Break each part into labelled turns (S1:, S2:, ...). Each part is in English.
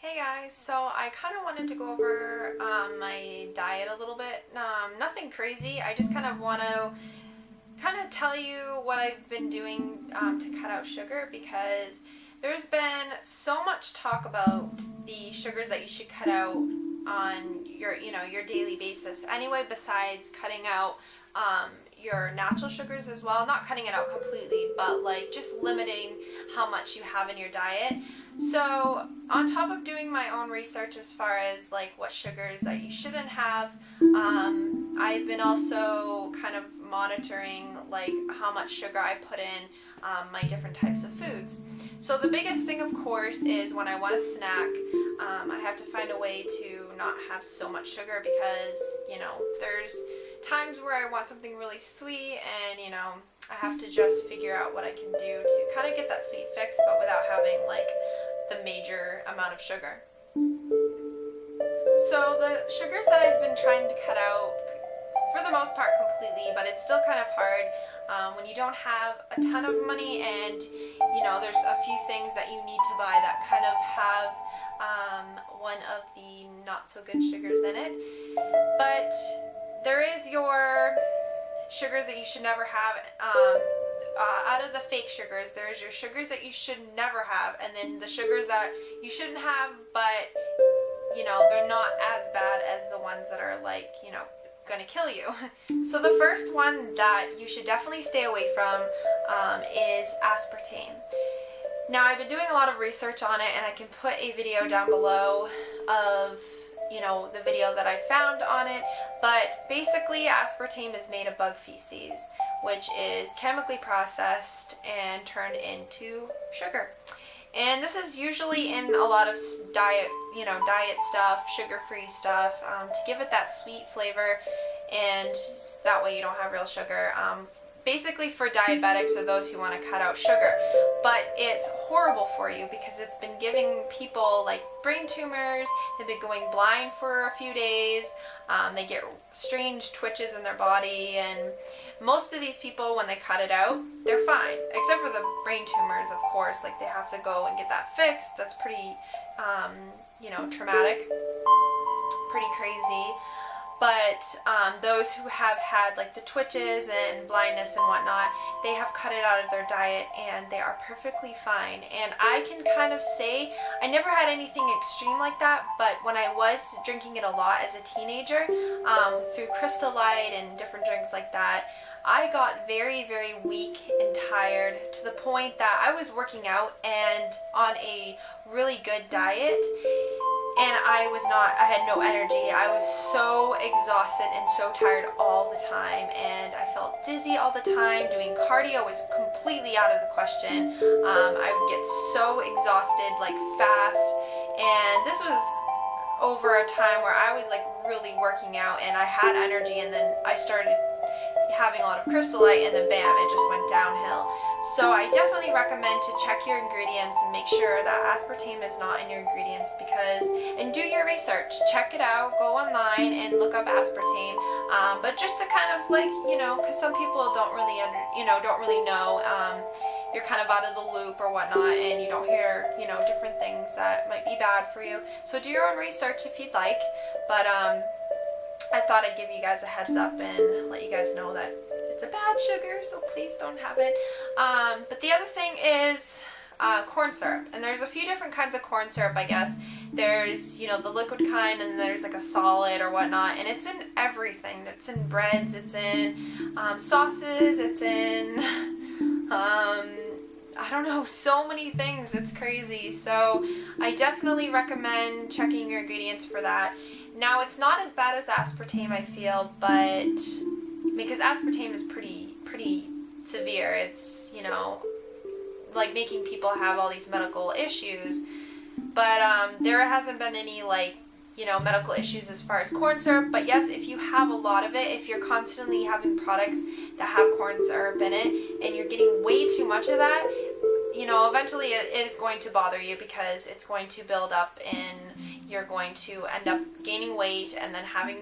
S1: Hey guys, so I kind of wanted to go over my diet a little bit. Nothing crazy. I just kind of want to tell you what I've been doing to cut out sugar because there's been so much talk about the sugars that you should cut out on your daily basis anyway, besides cutting out your natural sugars as well. Not cutting it out completely, but like just limiting how much you have in your diet. So on top of doing my own research as far as like what sugars that you shouldn't have, I've been also kind of monitoring like how much sugar I put in my different types of foods. So the biggest thing, of course, is when I want a snack, I have to find a way to not have so much sugar because, there's times where I want something really sweet and, I have to just figure out what I can do to kind of get that sweet fix, but without having like the major amount of sugar. So the sugars that I've been trying to cut out, for the most part completely, but it's still kind of hard when you don't have a ton of money and there's a few things that you need to buy that kind of have one of the not so good sugars in it. But there is your sugars that you should never have. Out of the fake sugars, there's your sugars that you should never have, and then the sugars that you shouldn't have, but they're not as bad as the ones that are like, gonna kill you. So the first one that you should definitely stay away from is aspartame. Now I've been doing a lot of research on it, and I can put a video down below of the video that I found on it, but basically aspartame is made of bug feces, which is chemically processed and turned into sugar. And this is usually in a lot of diet stuff, sugar-free stuff, to give it that sweet flavor, and that way you don't have real sugar. Basically for diabetics or those who want to cut out sugar. But it's horrible for you because it's been giving people like brain tumors. They've been going blind for a few days. They get strange twitches in their body, and most of these people, when they cut it out, they're fine, except for the brain tumors, of course. Like, they have to go and get that fixed. That's pretty traumatic, pretty crazy. But those who have had like the twitches and blindness and whatnot, they have cut it out of their diet and they are perfectly fine. And I can kind of say I never had anything extreme like that, but when I was drinking it a lot as a teenager, through Crystal Light and different drinks like that, I got very, very weak and tired to the point that I was working out and on a really good diet, and I had no energy. I was so exhausted and so tired all the time, and I felt dizzy all the time. Doing cardio was completely out of the question. I would get so exhausted, like fast, and this was over a time where I was like really working out and I had energy, and then I started having a lot of Crystal Light, and then bam, it just went downhill. So I definitely recommend to check your ingredients and make sure that aspartame is not in your ingredients, and do your research. Check it out, go online and look up aspartame. But just to kind of like, because some people don't really know, you're kind of out of the loop or whatnot, and you don't hear, different things that might be bad for you. So do your own research if you'd like, but I thought I'd give you guys a heads up and let you guys know that it's a bad sugar, so please don't have it. But the other thing is corn syrup. And there's a few different kinds of corn syrup, I guess. There's, the liquid kind, and there's like a solid or whatnot. And it's in everything. It's in breads, it's in sauces, it's in, I don't know, so many things. It's crazy. So I definitely recommend checking your ingredients for that. Now, it's not as bad as aspartame, I feel, but because aspartame is pretty severe. It's, like making people have all these medical issues. But there hasn't been any like, medical issues as far as corn syrup. But yes, if you have a lot of it, if you're constantly having products that have corn syrup in it and you're getting way too much of that, eventually it is going to bother you because it's going to build up and you're going to end up gaining weight and then having,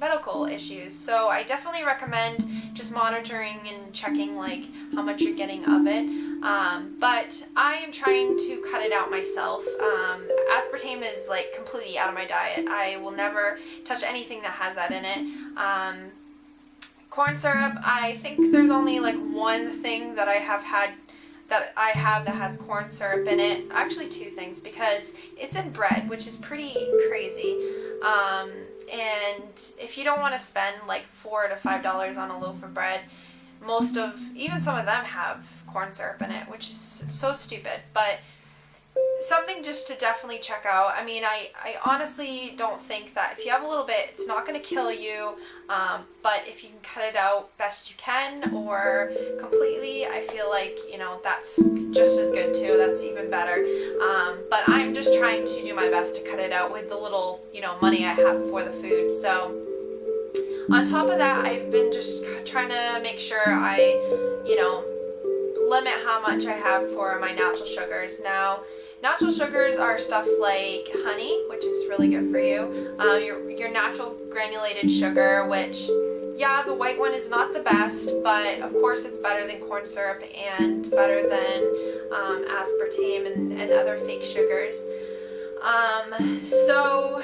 S1: medical issues. So I definitely recommend just monitoring and checking like how much you're getting of it. But I am trying to cut it out myself. Aspartame aspartame is like completely out of my diet. I will never touch anything that has that in it. Corn syrup, I think there's only like one thing that I have that has corn syrup in it. Actually, two things, because it's in bread, which is pretty crazy. And if you don't want to spend like $4 to $5 on a loaf of bread, even some of them have corn syrup in it, which is so stupid, but something just to definitely check out. I mean, I honestly don't think that if you have a little bit, it's not going to kill you, but if you can cut it out best you can or completely, I feel like, you know, that's just as good too. That's even better. But I'm just trying to do my best to cut it out with the little, you know, money I have for the food. So on top of that, I've been just trying to make sure I, you know, limit how much I have for my natural sugars. Now, natural sugars are stuff like honey, which is really good for you. Your natural granulated sugar, which, yeah, the white one is not the best, but of course it's better than corn syrup and better than aspartame and other fake sugars. So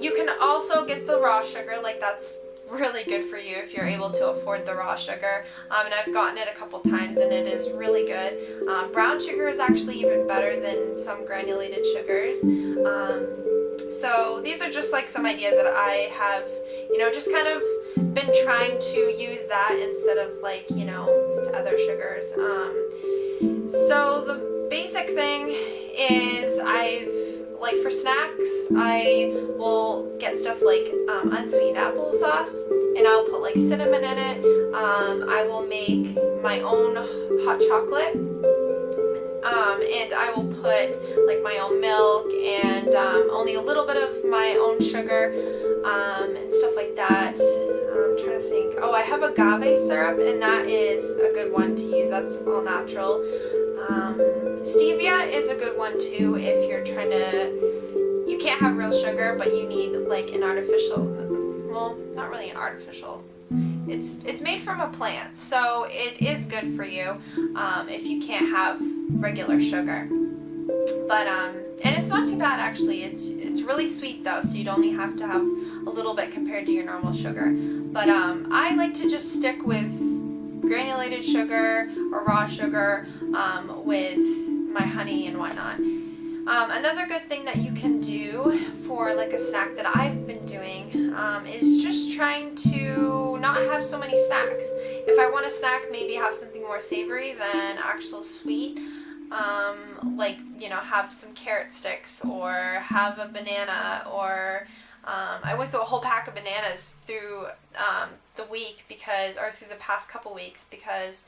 S1: you can also get the raw sugar, like that's really good for you if you're able to afford the raw sugar, and I've gotten it a couple times and it is really good. Brown sugar is actually even better than some granulated sugars. So these are just like some ideas that I have, you know, just kind of been trying to use that instead of like, you know, other sugars. So the basic thing is like for snacks, I will get stuff like unsweetened applesauce, and I'll put like cinnamon in it. I will make my own hot chocolate, and I will put like my own milk and only a little bit of my own sugar, and stuff like that. I'm trying to think. Oh, I have agave syrup, and that is a good one to use. That's all natural. Stevia is a good one too if you're trying to, you can't have real sugar, but you need like an artificial, well, not really an artificial, it's made from a plant, so it is good for you if you can't have regular sugar. But and it's not too bad actually. It's really sweet though, so you'd only have to have a little bit compared to your normal sugar. But I like to just stick with granulated sugar or raw sugar with my honey and whatnot. Another good thing that you can do for like a snack that I've been doing is just trying to not have so many snacks. If I want a snack, maybe have something more savory than actual sweet. Like, you know, have some carrot sticks or have a banana, or I went through a whole pack of bananas through the week or through the past couple weeks because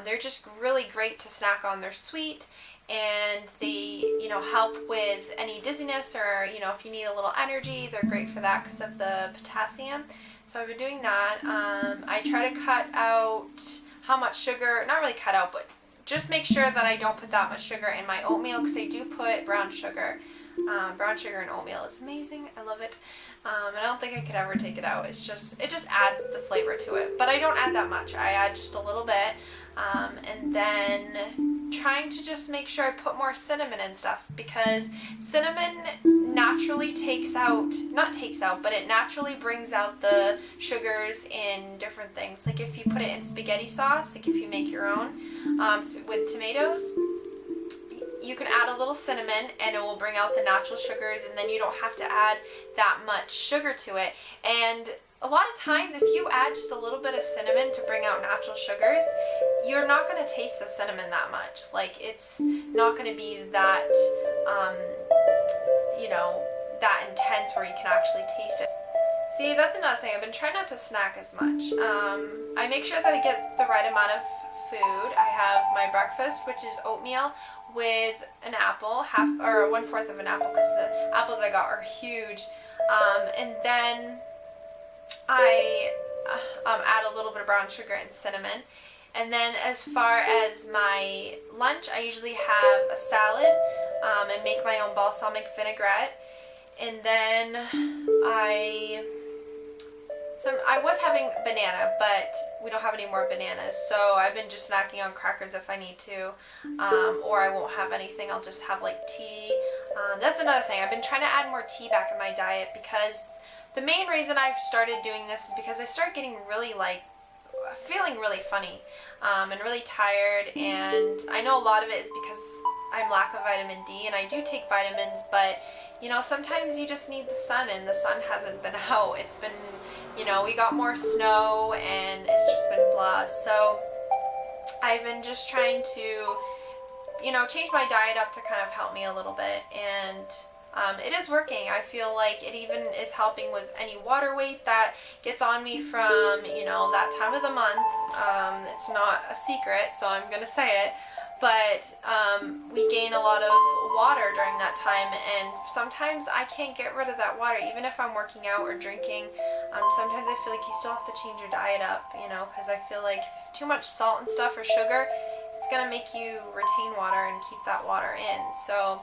S1: they're just really great to snack on. They're sweet and they, you know, help with any dizziness or, you know, if you need a little energy, they're great for that because of the potassium. So I've been doing that. I try to cut out how much sugar, not really cut out, but just make sure that I don't put that much sugar in my oatmeal because I do put brown sugar. Brown sugar in oatmeal is amazing. I love it. And I don't think I could ever take it out. It just adds the flavor to it. But I don't add that much. I add just a little bit. And then trying to just make sure I put more cinnamon and stuff, because cinnamon naturally but it naturally brings out the sugars in different things. Like if you put it in spaghetti sauce, like if you make your own with tomatoes, you can add a little cinnamon and it will bring out the natural sugars, and then you don't have to add that much sugar to it. And a lot of times if you add just a little bit of cinnamon to bring out natural sugars, you're not going to taste the cinnamon that much. Like it's not going to be that, you know, that intense where you can actually taste it. See, that's another thing. I've been trying not to snack as much. I make sure that I get the right amount of food. I have my breakfast, which is oatmeal with an apple, 1/4 of an apple, because the apples I got are huge. And then I add a little bit of brown sugar and cinnamon. And then as far as my lunch, I usually have a salad and make my own balsamic vinaigrette. And then I I was having banana, but we don't have any more bananas, so I've been just snacking on crackers if I need to, or I won't have anything. I'll just have like tea. That's another thing. I've been trying to add more tea back in my diet, because the main reason I've started doing this is because I started getting really feeling really funny and really tired, and I know a lot of it is because I'm lack of vitamin D, and I do take vitamins, but you know, sometimes you just need the sun, and the sun hasn't been out. It's been, you know, we got more snow and it's just been blah. So I've been just trying to, you know, change my diet up to kind of help me a little bit, and it is working. I feel like it even is helping with any water weight that gets on me from, you know, that time of the month. It's not a secret, so I'm gonna say it. But we gain a lot of water during that time, and sometimes I can't get rid of that water, even if I'm working out or drinking. Sometimes I feel like you still have to change your diet up, you know, because I feel like too much salt and stuff or sugar, it's gonna make you retain water and keep that water in. So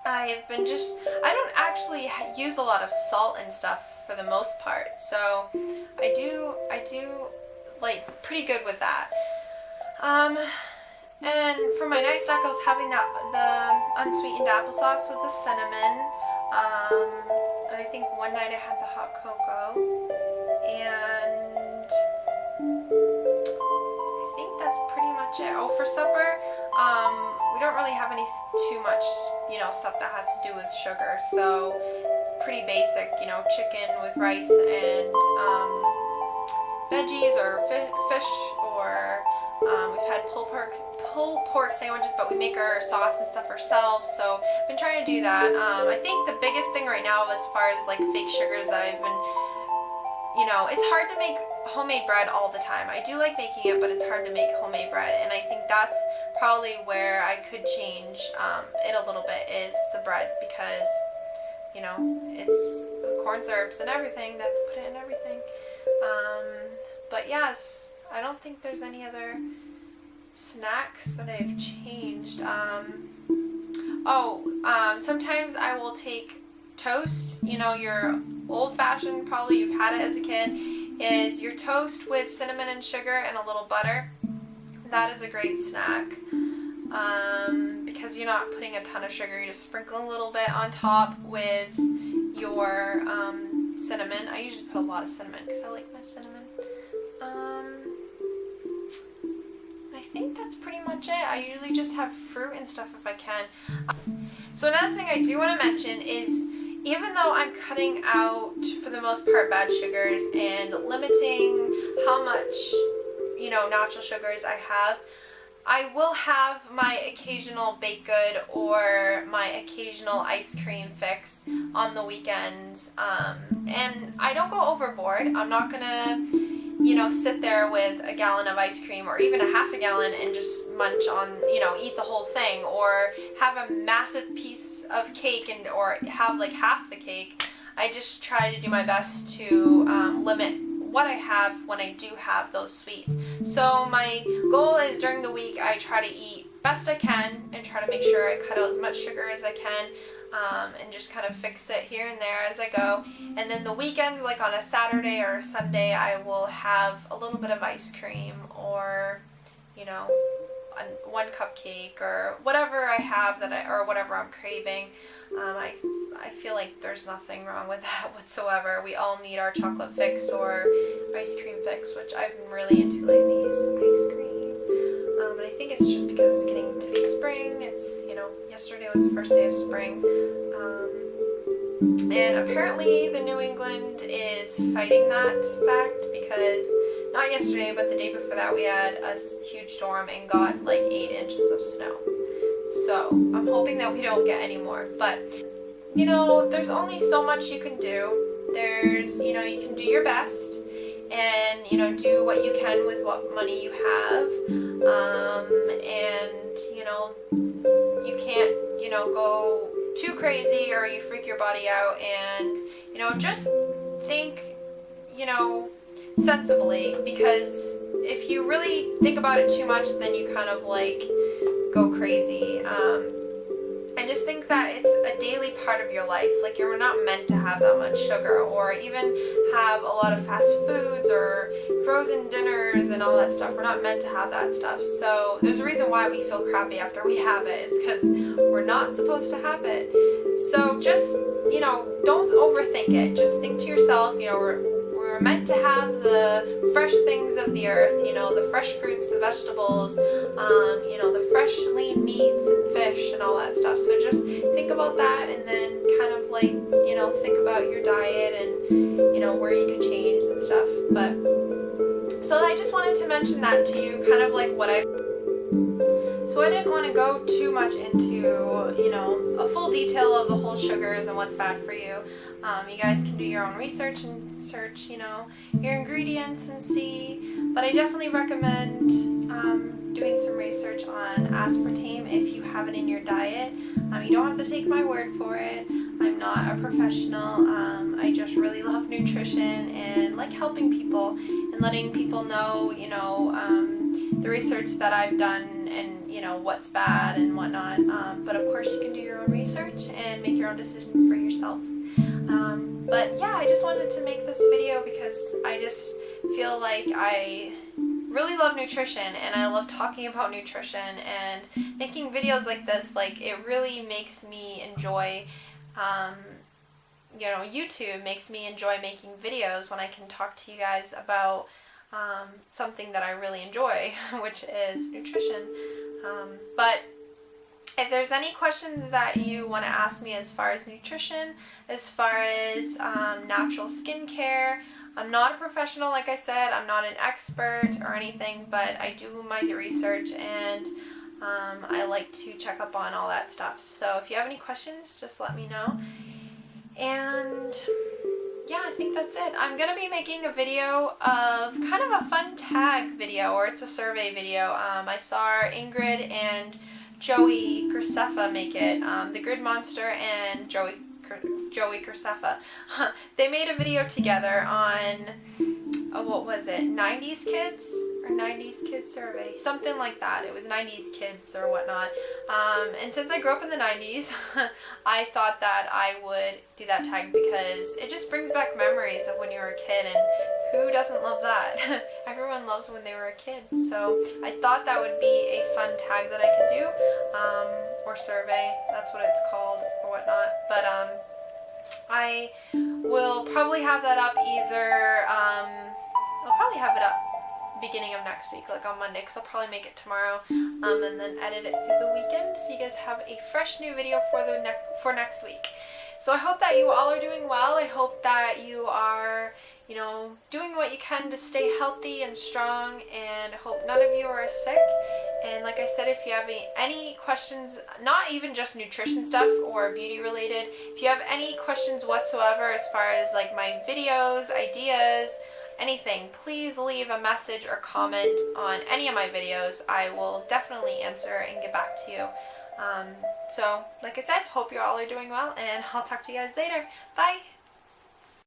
S1: I don't actually use a lot of salt and stuff for the most part, so I do like pretty good with that. And for my night snack, I was having the unsweetened applesauce with the cinnamon. And I think one night I had the hot cocoa. And I think that's pretty much it. Oh, for supper, we don't really have too much, you know, stuff that has to do with sugar. So pretty basic, you know, chicken with rice and veggies or fish, or we've had pulled pork sandwiches, but we make our sauce and stuff ourselves, so I've been trying to do that. I think the biggest thing right now as far as like fake sugars that I've been, you know, it's hard to make homemade bread all the time. I do like making it, but it's hard to make homemade bread, and I think that's probably where I could change it a little bit, is the bread, because, you know, it's corn syrups and everything, they have to put it in everything. But yes, I don't think there's any other snacks that I've changed. Sometimes I will take toast, you know, your old-fashioned, probably you've had it as a kid, is your toast with cinnamon and sugar and a little butter. That is a great snack, because you're not putting a ton of sugar, you just sprinkle a little bit on top with your cinnamon. I usually put a lot of cinnamon because I like my cinnamon. I think that's pretty much it. I usually just have fruit and stuff if I can. So another thing I do want to mention is, even though I'm cutting out, for the most part, bad sugars and limiting how much, you know, natural sugars I have, I will have my occasional baked good or my occasional ice cream fix on the weekends. And I don't go overboard. I'm not gonna, you know, sit there with a gallon of ice cream or even a half a gallon and just munch on, you know, eat the whole thing, or have a massive piece of cake or have like half the cake. I just try to do my best to limit what I have when I do have those sweets. So my goal is, during the week, I try to eat best I can and try to make sure I cut out as much sugar as I can, and just kind of fix it here and there as I go. And then the weekend, like on a Saturday or a Sunday, I will have a little bit of ice cream, or, you know, one cupcake, or whatever I have or whatever I'm craving. I feel like there's nothing wrong with that whatsoever. We all need our chocolate fix or ice cream fix, which I've been really into lately, is ice cream. And I think it's just because it's getting to be spring. It's, you know, yesterday was the first day of spring. And apparently the New England is fighting that fact, because not yesterday, but the day before that, we had a huge storm and got like 8 inches of snow. So I'm hoping that we don't get any more. But, you know, there's only so much you can do. There's, you know, you can do your best and, you know, do what you can with what money you have. And, you know, you can't, you know, go too crazy or you freak your body out. And, you know, just think, you know, sensibly, because if you really think about it too much, then you kind of like go crazy. I just think that it's a daily part of your life. Like, you're not meant to have that much sugar, or even have a lot of fast foods or frozen dinners and all that stuff. We're not meant to have that stuff. So there's a reason why we feel crappy after we have it, is because we're not supposed to have it. So just, don't overthink it. Just think to yourself, we're meant to have the fresh things of the earth, the fresh fruits, the vegetables, the fresh lean meats and fish and all that stuff. So just think about that, and then kind of like, think about your diet and, where you could change and stuff. But, so I just wanted to mention that to you, kind of like what so I didn't want to go too much into, a full detail of the whole sugars and what's bad for you. You guys can do your own research and search, your ingredients and see. But I definitely recommend doing some research on aspartame if you have it in your diet. You don't have to take my word for it. I'm not a professional. I just really love nutrition and like helping people and letting people know, the research that I've done and, what's bad and whatnot. But of course you can do your own research and make your own decision for yourself. But yeah, I just wanted to make this video because I just feel like I really love nutrition, and I love talking about nutrition, and making videos like this, like, it really makes me enjoy, YouTube makes me enjoy making videos when I can talk to you guys about something that I really enjoy, which is nutrition. But if there's any questions that you want to ask me as far as nutrition, as far as natural skincare, I'm not a professional, like I said. I'm not an expert or anything, but I do my research, and I like to check up on all that stuff. So if you have any questions, just let me know. And yeah, I think that's it. I'm going to be making a video of kind of a fun tag video, or it's a survey video. I saw Ingrid and Joey Graceffa make it, the Grid Monster and Joey Graceffa. They made a video together on, what was it, 90s Kids? Or 90s Kids Survey? Something like that. It was 90s Kids or whatnot. And since I grew up in the 90s, I thought that I would do that tag because it just brings back memories of when you were a kid, and who doesn't love that? Everyone loves when they were a kid. So I thought that would be a fun tag that I could do, or survey, that's what it's called, or whatnot. But I will probably have that up either, I'll probably have it up beginning of next week, like on Monday, because I'll probably make it tomorrow, and then edit it through the weekend, so you guys have a fresh new video for next week. So I hope that you all are doing well. I hope that you are, doing what you can to stay healthy and strong, and I hope none of you are sick. And like I said, if you have any questions, not even just nutrition stuff or beauty related, if you have any questions whatsoever as far as like my videos, ideas, anything, please leave a message or comment on any of my videos. I will definitely answer and get back to you. So like I said, hope you all are doing well, and I'll talk to you guys later. Bye!